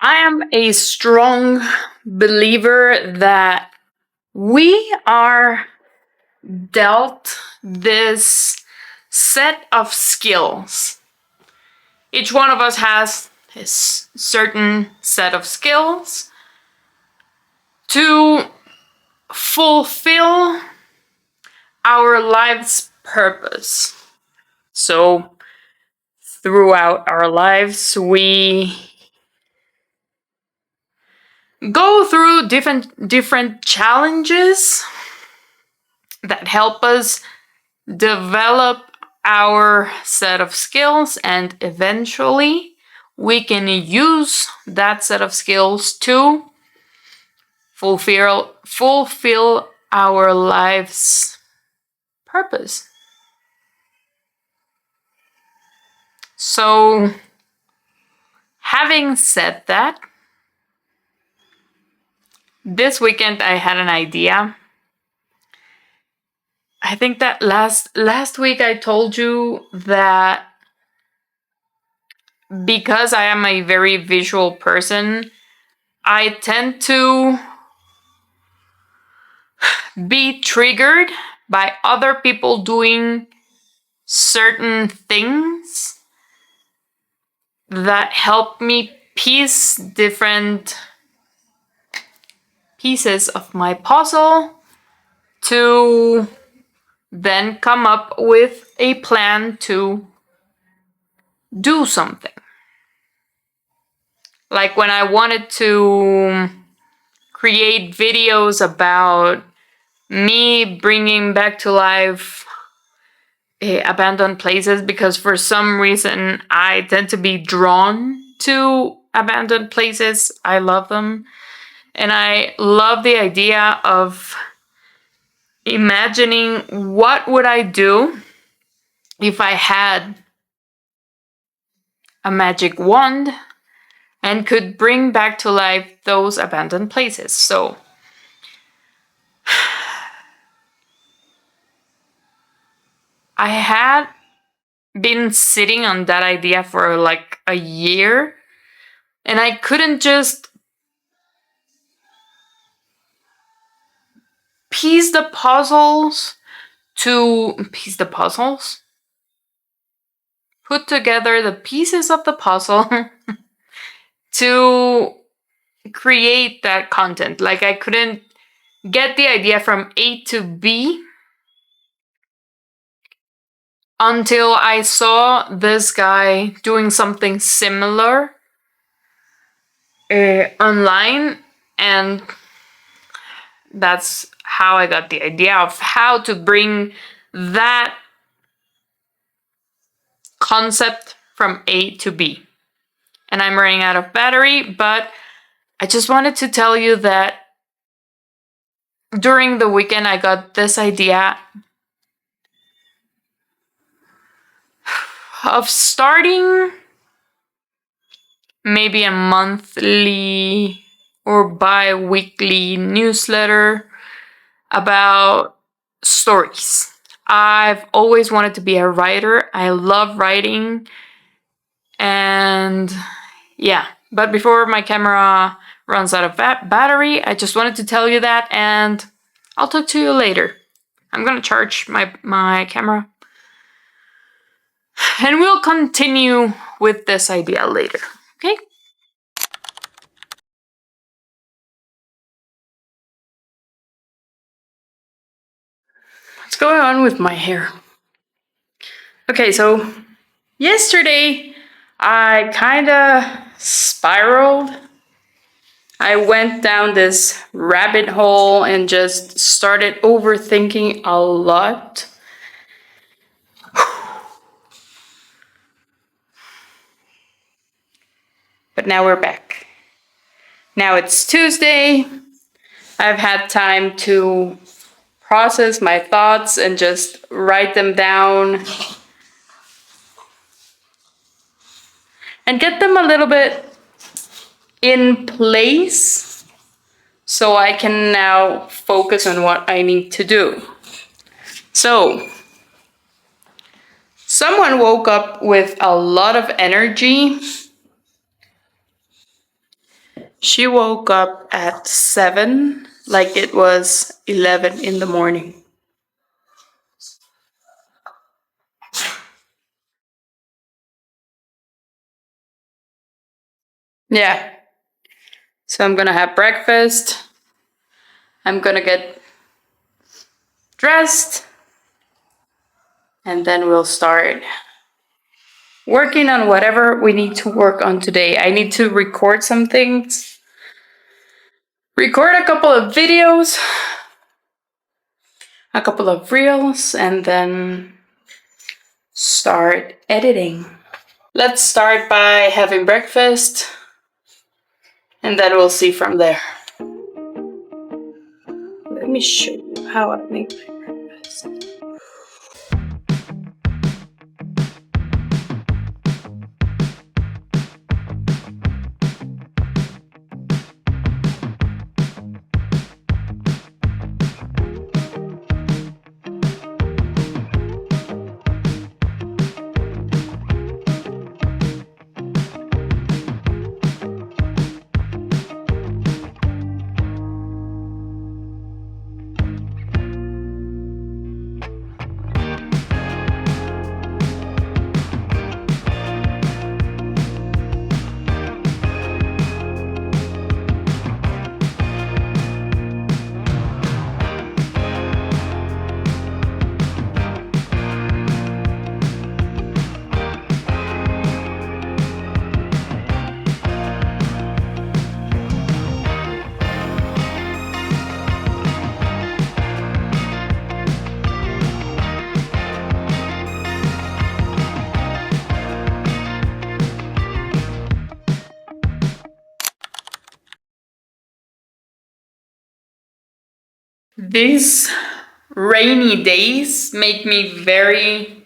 I am a strong believer that we are dealt this set of skills. Each one of us has his certain set of skills to fulfill our life's purpose. So, throughout our lives, we go through different challenges that help us develop our set of skills, and eventually we can use that set of skills to fulfill our life's purpose. So, having said that, this weekend I had an idea. I think that last week I told you that because I am a very visual person, I tend to be triggered by other people doing certain things that help me piece different pieces of my puzzle to then come up with a plan to do something. Like when I wanted to create videos about me bringing back to life abandoned places, because for some reason I tend to be drawn to abandoned places. I love them. And I love the idea of imagining what would I do if I had a magic wand and could bring back to life those abandoned places. So I had been sitting on that idea for like a year, and I couldn't just piece the puzzles, put together the pieces of the puzzle to create that content. Like I couldn't get the idea from A to B until I saw this guy doing something similar online, and that's how I got the idea of how to bring that concept from A to B. And I'm running out of battery, but I just wanted to tell you that during the weekend I got this idea of starting maybe a monthly or bi-weekly newsletter about stories. I've always wanted to be a writer. I love writing. And yeah, but before my camera runs out of battery, I just wanted to tell you that, and I'll talk to you later. I'm gonna charge my camera. And we'll continue with this idea later, okay? What's going on with my hair? Okay, so yesterday I kinda spiraled. I went down this rabbit hole and just started overthinking a lot. But now we're back. Now it's Tuesday. I've had time to process my thoughts and just write them down and get them a little bit in place so I can now focus on what I need to do. So, someone woke up with a lot of energy She woke up at 7, like it was 11 in the morning. Yeah. So I'm gonna have breakfast. I'm gonna get dressed. And then we'll start working on whatever we need to work on today. I need to record some things, record a couple of videos, a couple of reels, and then start editing. Let's start by having breakfast, and then we'll see from there. Let me show you how I make my breakfast. These rainy days make me very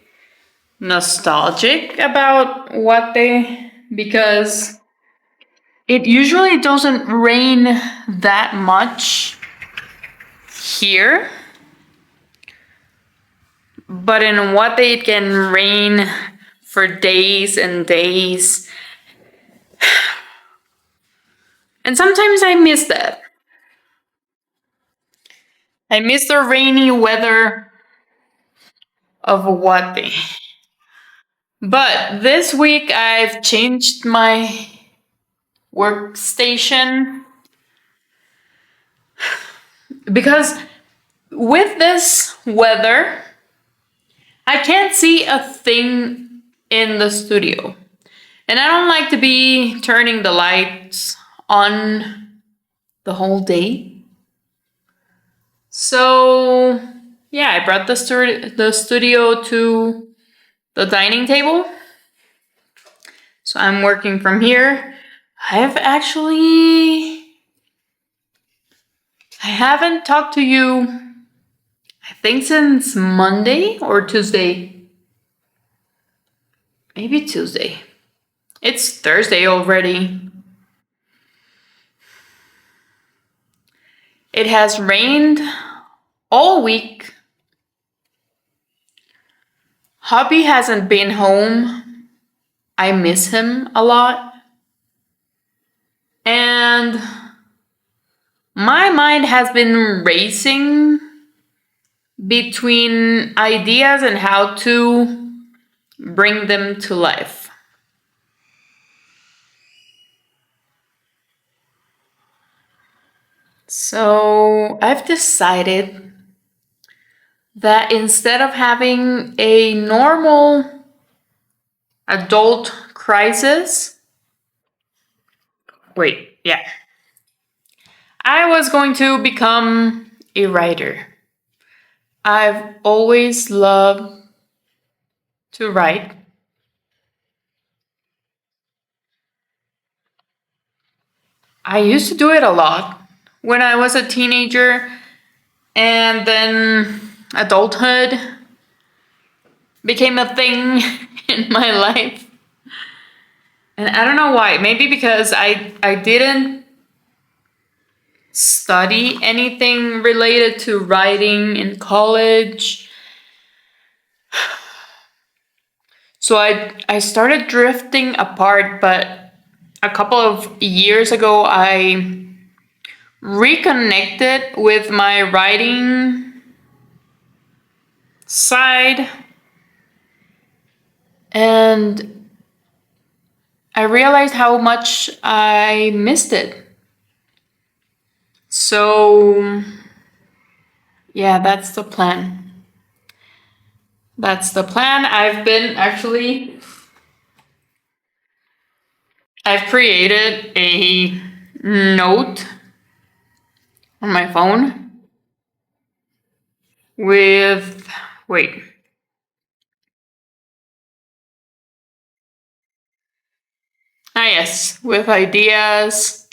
nostalgic about what they, because it usually doesn't rain that much here, but in what they it can rain for days and days. And sometimes I miss that. I miss the rainy weather of Guate. But this week I've changed my workstation because with this weather, I can't see a thing in the studio. And I don't like to be turning the lights on the whole day. So, yeah, I brought the studio to the dining table. So I'm working from here. I haven't talked to you, I think since Monday or Tuesday. Maybe Tuesday. It's Thursday already. It has rained all week. Hubby hasn't been home. I miss him a lot. And my mind has been racing between ideas and how to bring them to life. So I've decided that instead of having a normal adult crisis, I was going to become a writer. I've always loved to write. I used to do it a lot when I was a teenager, and then adulthood became a thing in my life. And I don't know why. Maybe because I didn't study anything related to writing in college. So I started drifting apart, but a couple of years ago, I reconnected with my writing side, and I realized how much I missed it. So, yeah, that's the plan. That's the plan. I've created a note on my phone with, wait. Yes, with ideas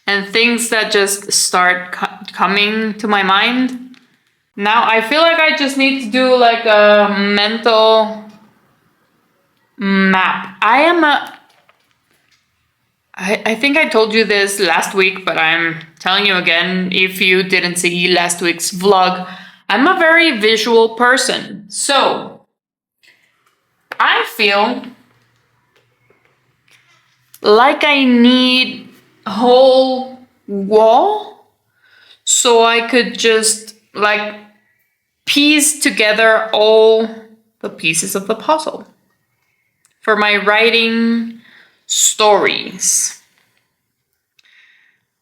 and things that just start coming to my mind. Now I feel like I just need to do like a mental map. I think I told you this last week, but I'm telling you again if you didn't see last week's vlog. I'm a very visual person. So I feel like I need a whole wall so I could just like piece together all the pieces of the puzzle for my writing stories.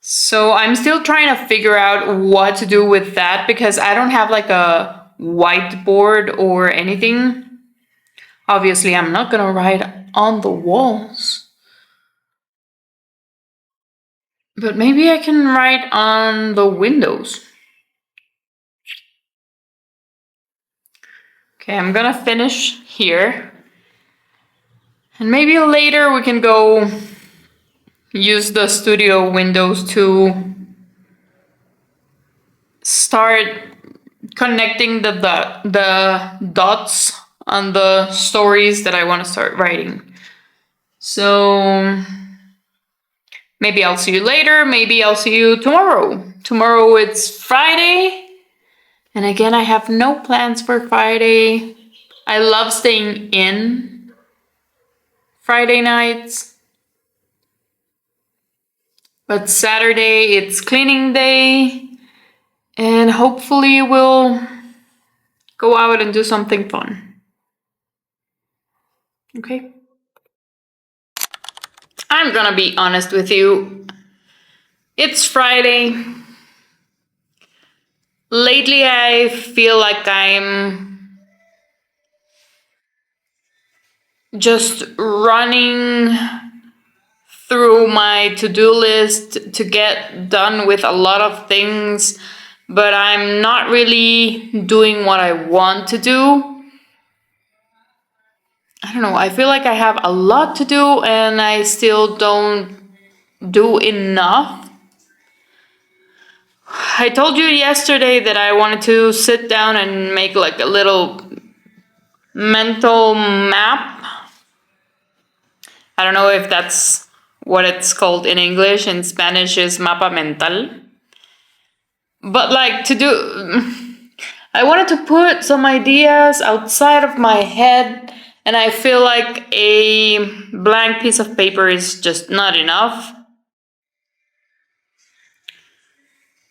So I'm still trying to figure out what to do with that because I don't have like a whiteboard or anything. Obviously, I'm not gonna write on the walls. But maybe I can write on the windows. Okay, I'm gonna finish here. And maybe later we can go use the studio windows to start connecting the dots on the stories that I want to start writing. So maybe I'll see you later, maybe I'll see you tomorrow. Tomorrow it's Friday. And again, I have no plans for Friday. I love staying in Friday nights. But Saturday it's cleaning day. And hopefully we'll go out and do something fun. Okay? I'm gonna be honest with you. It's Friday. Lately, I feel like I'm just running through my to-do list to get done with a lot of things, but I'm not really doing what I want to do. I don't know, I feel like I have a lot to do and I still don't do enough. I told you yesterday that I wanted to sit down and make like a little mental map. I don't know if that's what it's called in English. In Spanish is mapa mental. But like to do, I wanted to put some ideas outside of my head, and I feel like a blank piece of paper is just not enough.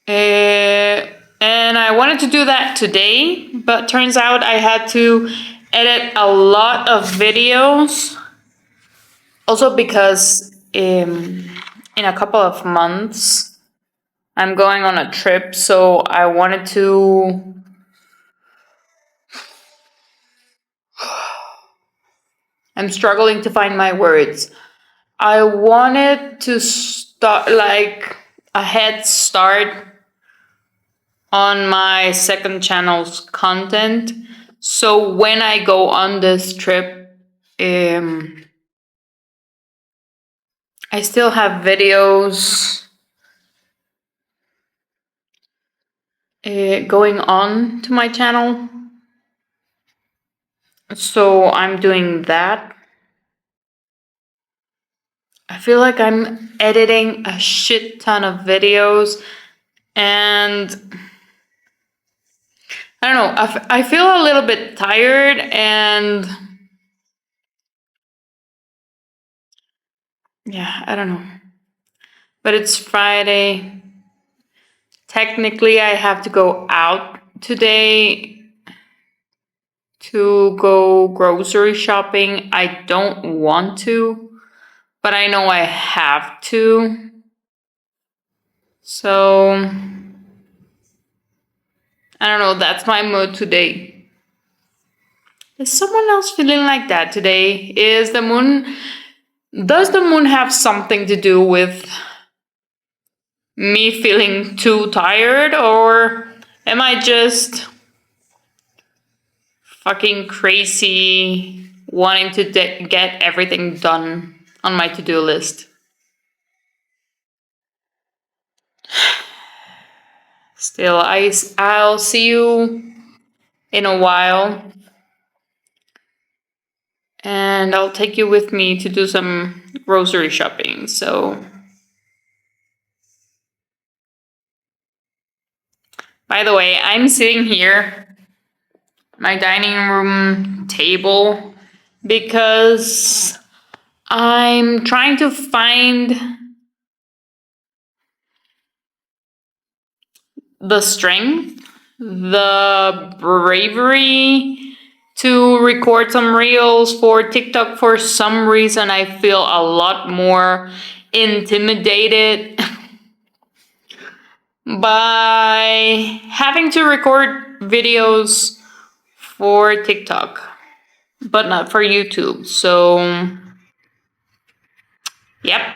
And I wanted to do that today, but turns out I had to edit a lot of videos. Also because in a couple of months, I'm going on a trip, so I wanted to I'm struggling to find my words. I wanted to start like a head start on my second channel's content. So when I go on this trip, I still have videos going on to my channel. So I'm doing that. I feel like I'm editing a shit ton of videos and I don't know, I feel a little bit tired and Yeah, I don't know. But it's Friday. Technically, I have to go out today to go grocery shopping. I don't want to, but I know I have to. So, I don't know, that's my mood today. Is someone else feeling like that today? Does the moon have something to do with me feeling too tired, or am I just fucking crazy wanting to get everything done on my to-do list? Still, I'll see you in a while, and I'll take you with me to do some grocery shopping. So, by the way, I'm sitting here, my dining room table, because I'm trying to find the strength, the bravery to record some reels for TikTok. For some reason, I feel a lot more intimidated by having to record videos for TikTok, but not for YouTube. So, yep.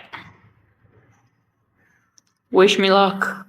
Wish me luck.